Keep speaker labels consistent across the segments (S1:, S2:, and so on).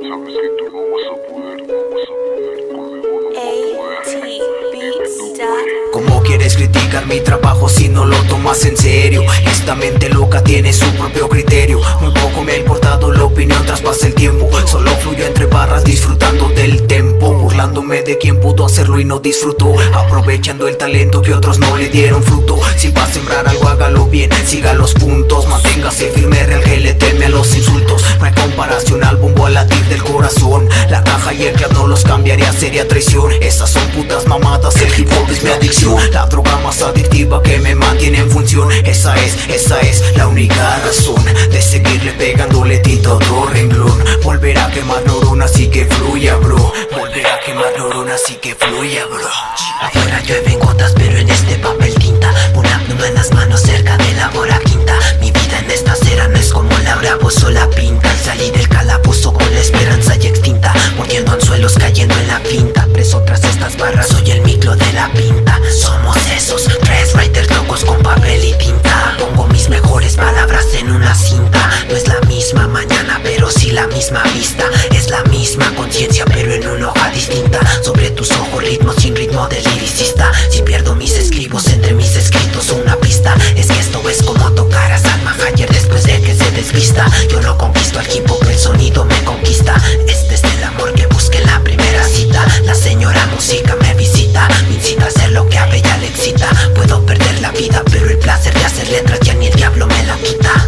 S1: Sabes que tú no vas a poder, conmigo no vas a poder.
S2: ¿Cómo quieres criticar mi trabajo si no lo tomas en serio? Esta mente loca tiene su propio criterio. Muy poco me ha importado la opinión tras pasa el tiempo. Solo fluyo entre barras disfrutando del tempo, burlándome de quien pudo hacerlo y no disfrutó, aprovechando el talento que otros no le dieron fruto. Si va a sembrar algo hágalo bien, siga los puntos, manténgase firme, real que le teme a los insultos. No hay comparación al bombo al latir del corazón. La caja y el club no los cambiaría, sería traición. Esas son putas mamadas, el hip hop es mi adicción. La droga más adictiva que me mantiene en función. Esa es la única razón de seguirle pegándole tinta a otro renglón. Volver a quemar neuronas y que fluya, bro. Volver a quemar neuronas y que fluya, bro.
S3: Afuera llueven gotas, pero en este papel tinta. Una pluma en las manos cerca de la hora quinta. Mi vida en esta acera no es como Laura Bozo la pinta. Y salí del calabozo con la esperanza ya extinta, mordiendo anzuelos cayendo en la pinta. Preso tras estas barras, soy el micro de la pinta. Somos esos tres writers locos con papel y tinta. Pongo mis mejores palabras en una cinta. No es la misma mañana, pero sí la misma vista. Es la misma conciencia, pero en una hoja distinta. Sobre tus ojos ritmo sin ritmo del liricista. Si pierdo mis escribos entre mis escritos una pista. Es que esto es como tocar a Salma Hayek después de que se desvista. Yo no conquisto al hip hop, el sonido me conquista. Este es el amor que busqué en la primera cita. La señora música me visita, me incita a hacer lo que a ella le excita. Puedo perder la vida, pero el placer de hacer letras ya ni el diablo me lo quita.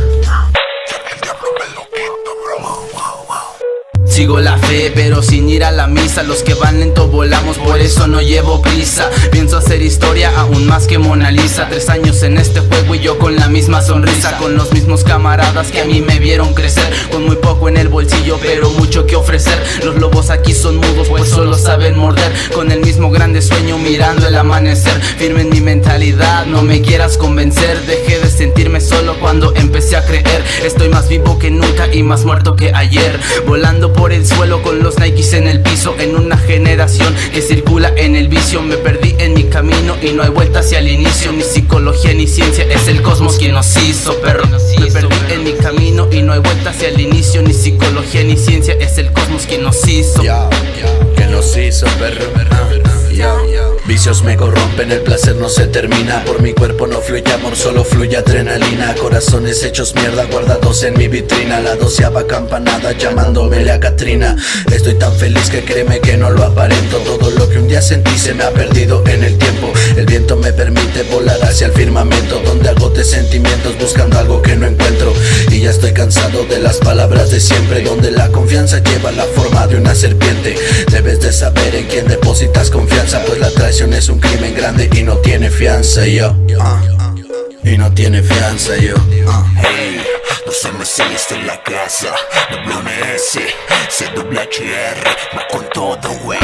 S4: Sigo la fe, pero sin ir a la misa. Los que van lento volamos, por eso no llevo prisa. Pienso hacer historia, aún más que Mona Lisa. 3 años en este juego y yo con la misma sonrisa. Con los mismos camaradas que a mí me vieron crecer. Con muy poco en el bolsillo, pero mucho que ofrecer. Los lobos aquí son mudos, pues solo saben morder. Con el mismo grande sueño, mirando el amanecer. Firme en mi mentalidad, no me quieras convencer. Dejé de sentirme solo cuando empecé a creer. Estoy más vivo que nunca y más muerto que ayer. Volando por el suelo con los Nikes en el piso. En una generación que circula en el vicio. Me perdí en mi camino y no hay vuelta hacia el inicio. Ni psicología ni ciencia, es el cosmos quien nos hizo, perro. Me perdí en mi camino y no hay vuelta hacia el inicio. Ni psicología ni ciencia, es el cosmos quien nos hizo.
S5: Que nos hizo, perro. Vicios me corrompen, el placer no se termina. Por mi cuerpo no fluye amor, solo fluye adrenalina. Corazones hechos mierda, guardados en mi vitrina. La 12ª campanada llamándome la Catrina. Estoy tan feliz que créeme que no lo aparento. Todo lo que un día sentí se me ha perdido en el tiempo. El viento me permite volar hacia el firmamento, donde agote sentimientos buscando algo que no encuentro. Y ya estoy cansado de las palabras de siempre, donde la confianza lleva la forma de una serpiente. Debes de saber en quién depositas confianza, pues la traición es un crimen grande y no tiene fianza, yo. Y no tiene fianza, yo.
S2: Hey, 2M6 en la casa, WS, CWHR, va con todo, wey.